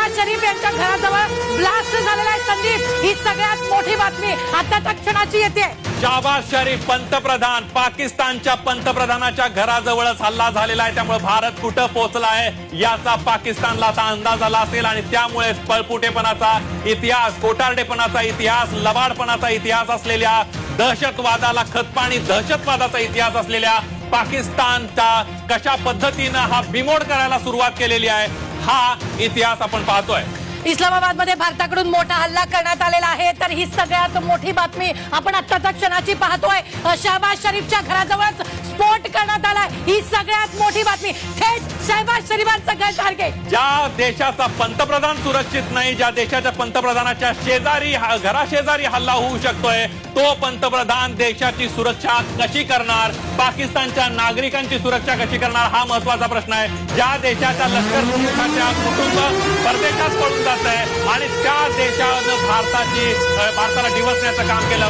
शहबाज शरीफ यांच्या घराजवळ ब्लास्ट झालेला आहे. संदीप, ही सगळ्यात मोठी बातमी आताच्या क्षणाची येते. शहबाज शरीफ पंतप्रधान, पाकिस्तानच्या पंतप्रधानाच्या घराजवळच हल्ला झालेला आहे. त्यामुळे भारत कुठं पोहोचला आहे याचा पाकिस्तानला आता अंदाज आला असेल आणि त्यामुळे पळपुटेपणाचा इतिहास, कोटारडेपणाचा इतिहास, लबाडपणाचा इतिहास असलेल्या, दहशतवादाला खतपाणी दहशतवादाचा इतिहास असलेल्या पाकिस्तानचा कशा पद्धतीनं हा बिमोड करायला सुरुवात केलेली आहे हा इतिहास आपण पाहतोय. इस्लामाबादमध्ये भारताकडून मोठा हल्ला करण्यात आलेला आहे. तर ही सगळ्यात मोठी बातमी आपण आत्ताच्या क्षणाची पाहतोय. शहबाज शरीफच्या घराजवळच स्फोट करण्यात आलाय. ही सगळ्यात मोठी बातमी. थेट शहबाज शरीफांचं घर टार्गेट. ज्या देशाचा पंतप्रधान सुरक्षित नाही, ज्या देशाच्या पंतप्रधानाच्या शेजारी, घराशेजारी हल्ला होऊ शकतोय, तो पंतप्रधान देशाची सुरक्षा कशी करणार, पाकिस्तानच्या नागरिकांची सुरक्षा कशी करणार हा महत्वाचा प्रश्न आहे. ज्या देशाच्या लष्कर प्रमुखाच्या कुटुंब परदेशात पळून जात आहे आणि त्या देशानं भारताला डिवचण्याचं काम केलं.